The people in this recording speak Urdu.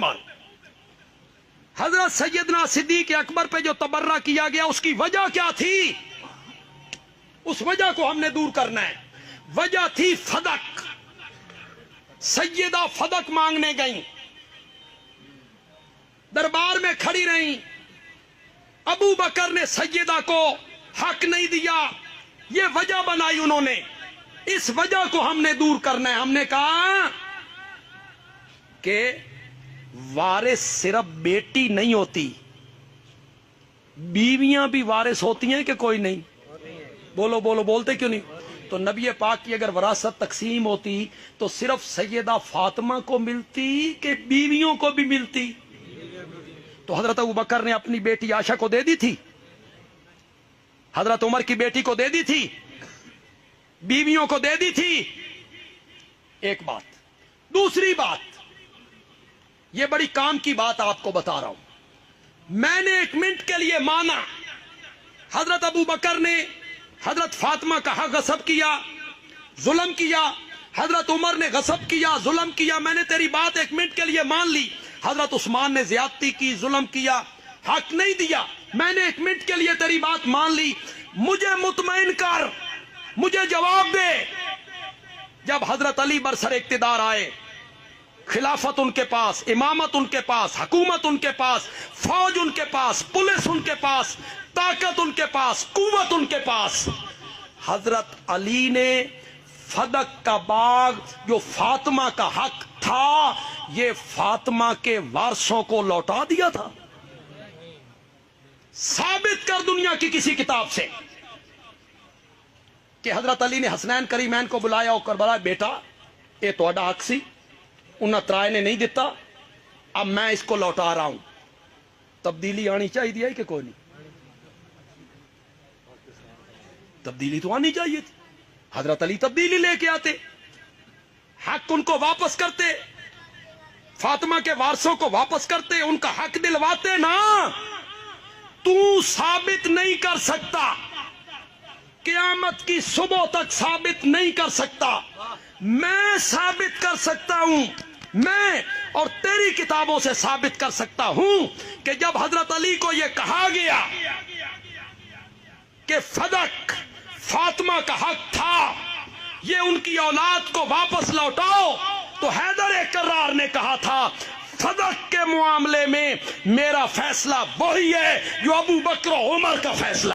مانو۔ حضرت سیدنا صدیق اکبر پہ جو تبرہ کیا گیا اس کی وجہ کیا تھی؟ اس وجہ کو ہم نے دور کرنا ہے۔ وجہ تھی فدق۔ سیدہ فدق مانگنے گئیں، دربار میں کھڑی رہیں، ابو بکر نے سیدہ کو حق نہیں دیا، یہ وجہ بنائی انہوں نے۔ اس وجہ کو ہم نے دور کرنا ہے۔ ہم نے کہا کہ وارث صرف بیٹی نہیں ہوتی، بیویاں بھی وارث ہوتی ہیں کہ کوئی نہیں؟ بولو بولو، بولتے کیوں نہیں؟ تو نبی پاک کی اگر وراثت تقسیم ہوتی تو صرف سیدہ فاطمہ کو ملتی کہ بیویوں کو بھی ملتی؟ تو حضرت ابو بکر نے اپنی بیٹی عائشہ کو دے دی تھی، حضرت عمر کی بیٹی کو دے دی تھی، بیویوں کو دے دی تھی۔ ایک بات۔ دوسری بات، یہ بڑی کام کی بات آپ کو بتا رہا ہوں۔ میں نے ایک منٹ کے لیے مانا حضرت ابو بکر نے حضرت فاطمہ کا حق غصب کیا، ظلم کیا، حضرت عمر نے غصب کیا، ظلم کیا، میں نے تیری بات ایک منٹ کے لیے مان لی۔ حضرت عثمان نے زیادتی کی، ظلم کیا، حق نہیں دیا، میں نے ایک منٹ کے لیے تیری بات مان لی۔ مجھے مطمئن کر، مجھے جواب دے، جب حضرت علی برسر اقتدار آئے، خلافت ان کے پاس، امامت ان کے پاس، حکومت ان کے پاس، فوج ان کے پاس، پولیس ان کے پاس، طاقت ان کے پاس، قوت ان کے پاس، حضرت علی نے فدق کا باغ جو فاطمہ کا حق تھا یہ فاطمہ کے وارثوں کو لوٹا دیا تھا۔ ثابت کر دنیا کی کسی کتاب سے کہ حضرت علی نے حسنین کریمین کو بلایا اور کربلا بیٹا یہ تہاڈا حق سی، انہاں ترائے نے نہیں دیتا، اب میں اس کو لوٹا رہا ہوں۔ تبدیلی آنی چاہیے کہ کوئی نہیں؟ تبدیلی تو آنی چاہیے تھی۔ حضرت علی تبدیلی لے کے آتے، حق ان کو واپس کرتے، فاطمہ کے وارثوں کو واپس کرتے، ان کا حق دلواتے نا۔ تو ثابت نہیں کر سکتا، قیامت کی صبح تک ثابت نہیں کر سکتا، میں ثابت کر سکتا ہوں، میں اور تیری کتابوں سے ثابت کر سکتا ہوں کہ جب حضرت علی کو یہ کہا گیا کہ فدق فاطمہ کا حق تھا، یہ ان کی اولاد کو واپس لوٹاؤ، تو حیدر کرار نے کہا تھا فدق کے معاملے میں میرا فیصلہ وہی ہے جو ابو بکر و عمر کا فیصلہ